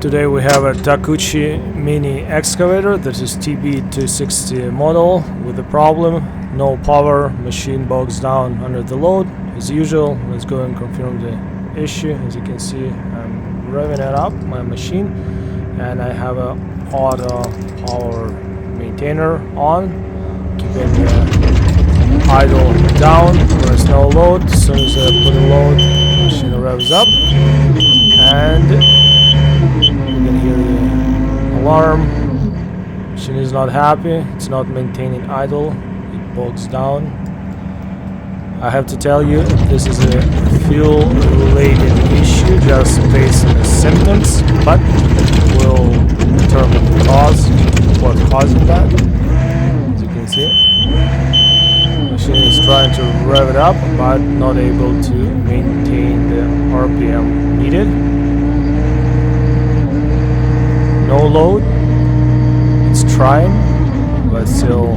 Today we have a Takeuchi mini excavator. This is TB260 model with a problem. No power, machine bogs down under the load. As usual, let's go and confirm the issue. As you can see, I'm revving it up, my machine, and I have a auto power maintainer on, keeping the idle down. There's no load. As soon as I put a load, the machine revs up, and you can hear the alarm. Machine is not happy. It's not maintaining idle. It bogs down. I have to tell you, this is a fuel-related issue, just based on the symptoms, but we'll determine the cause, what's causing that. As you can see, the machine is trying to rev it up, but not able to maintain the RPM needed. No load. It's trying, but still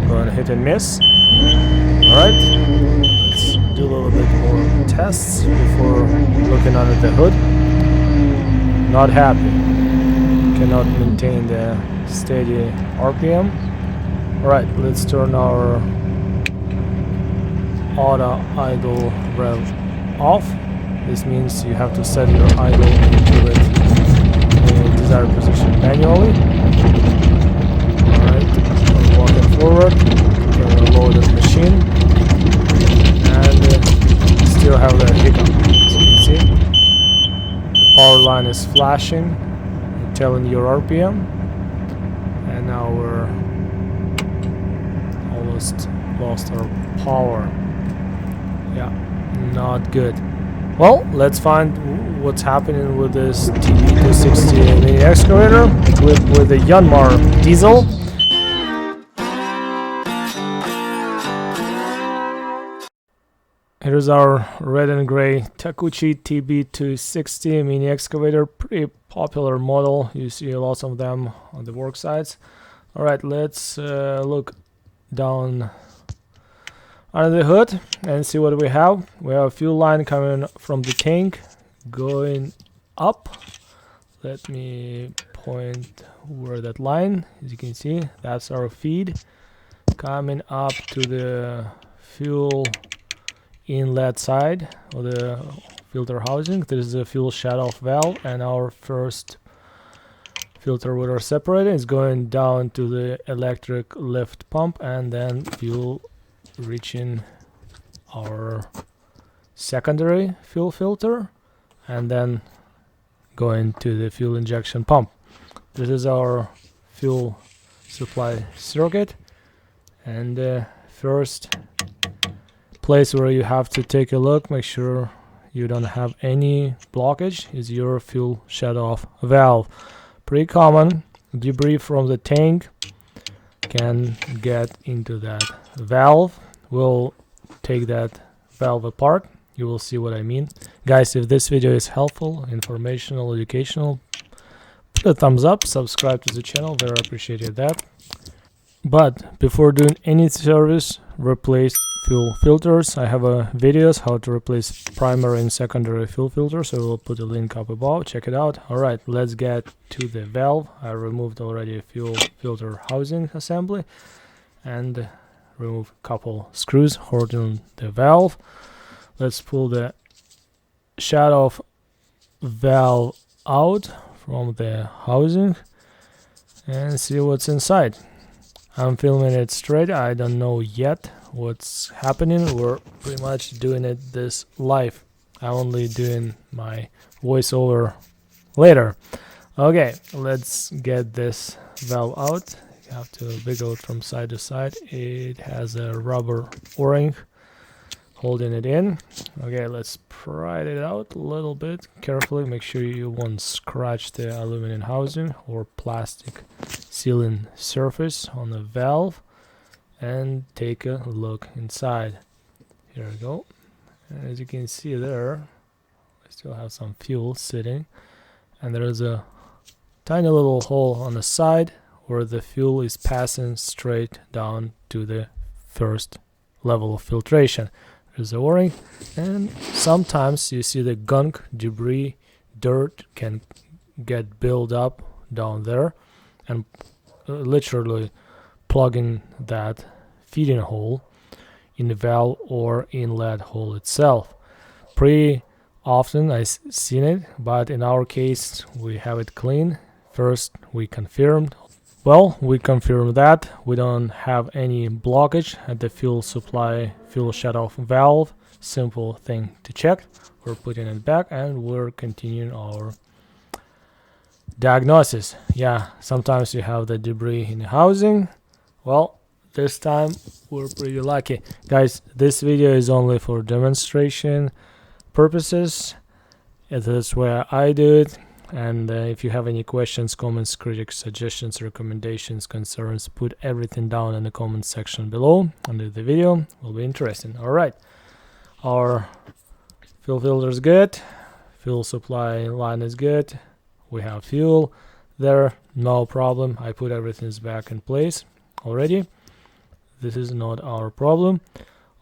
going hit and miss. Alright, let's do a little bit more tests before looking under the hood. Not happy. Cannot maintain the steady RPM. Alright, let's turn our auto idle rev off. This means you have to set your idle into it desired position manually. Alright, we're walking forward, going to load the machine, and still have that hiccup. As you can see, the power line is flashing, telling your RPM, and now we're almost lost our power. Yeah, not good. Well, let's find what's happening with this TB260 mini excavator equipped with a YANMAR diesel. Here's our red and gray Takeuchi TB260 mini excavator, pretty popular model. You see lots of them on the work sites. Alright, let's look down under the hood and see what we have. We have a fuel line coming from the tank going up. Let me point where that line, as you can see, that's our feed coming up to the fuel inlet side of the filter housing. This is a fuel shut-off valve, and our first filter with our separator is going down to the electric lift pump, and then fuel reaching our secondary fuel filter, and then going to the fuel injection pump. This is our fuel supply circuit, and the first place where you have to take a look, make sure you don't have any blockage, is your fuel shut-off valve. Pretty common. Debris from the tank can get into that valve. We'll take that valve apart. You will see what I mean. Guys, if this video is helpful, informational, educational, put a thumbs up, subscribe to the channel, very appreciated that. But before doing any service, replace fuel filters. I have videos how to replace primary and secondary fuel filters, so we'll put a link up above. Check it out. Alright, let's get to the valve. I removed already a fuel filter housing assembly and remove a couple screws holding the valve. Let's pull the shut-off valve out from the housing and see what's inside. I'm filming it straight. I don't know yet what's happening. We're pretty much doing it this live. I'm only doing my voiceover later. Okay, let's get this valve out. You have to wiggle it from side to side. It has a rubber o-ring holding it in. Okay, let's pry it out a little bit carefully. Make sure you won't scratch the aluminum housing or plastic sealing surface on the valve, and take a look inside. Here we go. And as you can see there, I still have some fuel sitting, and there is a tiny little hole on the side where the fuel is passing straight down to the first level of filtration. There's a o-ring, and sometimes you see the gunk, debris, dirt can get built up down there, and literally plugging that feeding hole in the valve or inlet hole itself. Pretty often I've seen it, but in our case we have it clean. First we confirmed. Well, we confirmed that we don't have any blockage at the fuel supply fuel shutoff valve. Simple thing to check. We're putting it back and we're continuing our diagnosis. Yeah, sometimes you have the debris in the housing. Well, this time we're pretty lucky. Guys, this video is only for demonstration purposes. It is where I do it. And if you have any questions, comments, critics, suggestions, recommendations, concerns, put everything down in the comment section below under the video. Will be interesting. All right, our fuel filter is good, fuel supply line is good, we have fuel there, no problem. I put everything back in place already. This is not our problem.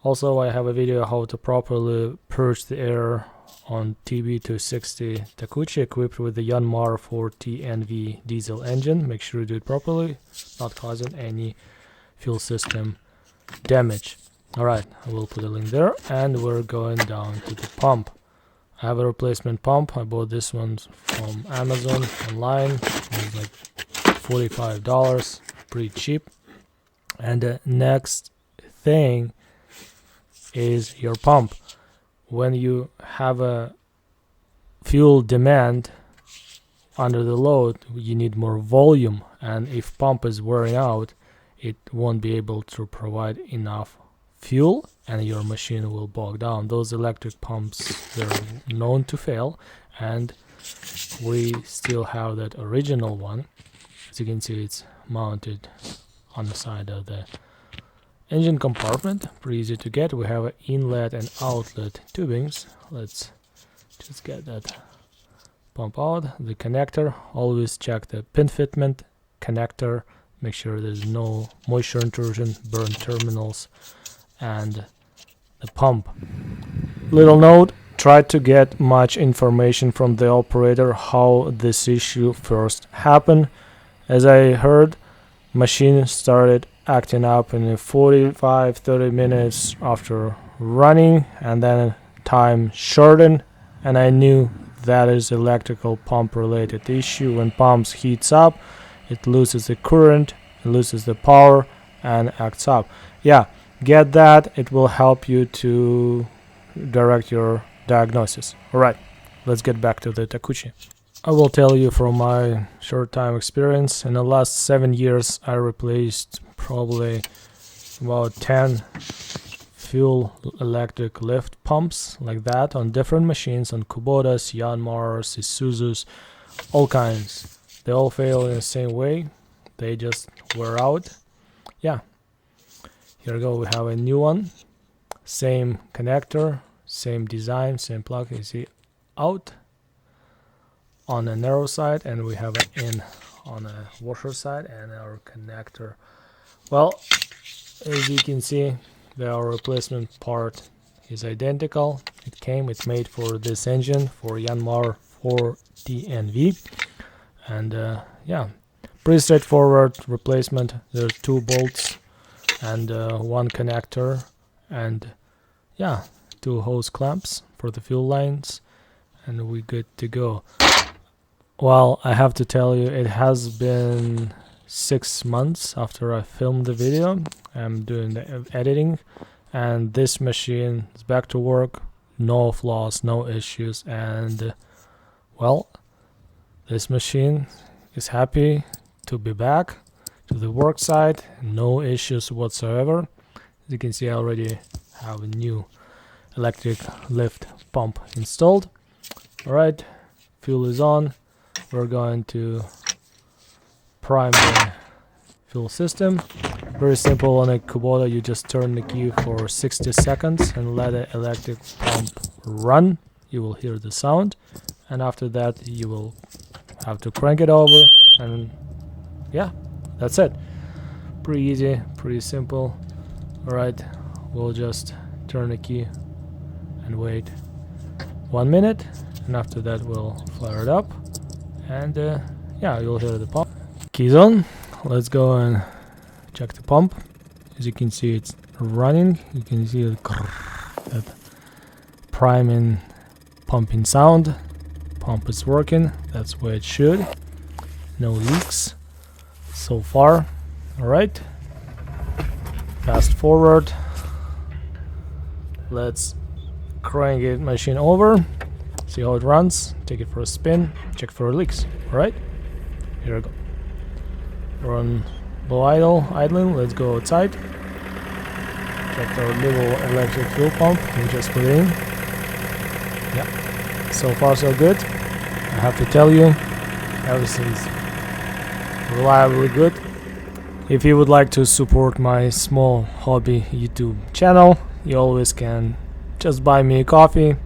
Also, I have a video how to properly purge the air on TB260 Takeuchi equipped with the YANMAR 4TNV diesel engine. Make sure you do it properly, not causing any fuel system damage. Alright, I will put a link there, and we're going down to the pump. I have a replacement pump. I bought this one from Amazon online. It was like $45, pretty cheap. And the next thing is your pump. When you have a fuel demand under the load, you need more volume, and if pump is wearing out, it won't be able to provide enough fuel and your machine will bog down. Those electric pumps, they're known to fail, and we still have that original one. As you can see, it's mounted on the side of the engine compartment, pretty easy to get. We have inlet and outlet tubings. Let's just get that pump out. The connector, always check the pin fitment connector, make sure there's no moisture intrusion, burn terminals, and the pump. Little note, try to get much information from the operator how this issue first happened. As I heard, machine started acting up in 45-30 minutes after running, and then time shortened, and I knew that is electrical pump related issue. When pumps heats up, it loses the current, it loses the power, and acts up. Yeah, get that, it will help you to direct your diagnosis. Alright, let's get back to the Takeuchi. I will tell you from my short time experience, in the last 7 years I replaced probably about 10 fuel electric lift pumps like that on different machines, on Kubotas, YANMARs, Isuzus, all kinds. They all fail in the same way, they just wear out. Yeah, here we go, we have a new one, same connector, same design, same plug. You see out on the narrow side, and we have an in on the washer side, and our connector. Well, as you can see, our replacement part is identical. It's made for this engine, for YANMAR 4TNV, and yeah, pretty straightforward replacement. There are 2 bolts and 1 connector, and yeah, 2 hose clamps for the fuel lines, and we're good to go. Well, I have to tell you, it has been 6 months after I filmed the video. I'm doing the editing, and this machine is back to work, no flaws, no issues, and well, this machine is happy to be back to the work site, no issues whatsoever. As you can see, I already have a new electric lift pump installed. Alright, fuel is on. We're going to prime the fuel system. Very simple. On a Kubota, you just turn the key for 60 seconds and let the electric pump run. You will hear the sound, and after that you will have to crank it over, and yeah, that's it. Pretty easy, pretty simple. Alright, we'll just turn the key and wait 1 minute, and after that we'll fire it up, and yeah, you'll hear the pump. Keys on. Let's go and check the pump. As you can see, it's running. You can see that priming, pumping sound. Pump is working. That's where it should. No leaks so far. All right. Fast forward. Let's crank it machine over. See how it runs. Take it for a spin. Check for leaks. All right. Here we go. We're on low idling. Let's go outside. Check our little electric fuel pump. We just put it in. Yeah. So far so good. I have to tell you, everything's reliably good. If you would like to support my small hobby YouTube channel, you always can just buy me a coffee.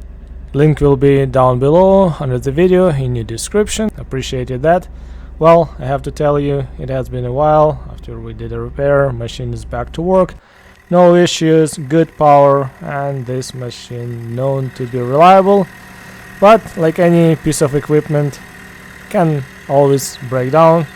Link will be down below under the video in the description. Appreciated that. Well, I have to tell you, it has been a while after we did a repair. Machine is back to work. No issues, good power, and this machine known to be reliable. But like any piece of equipment, can always break down.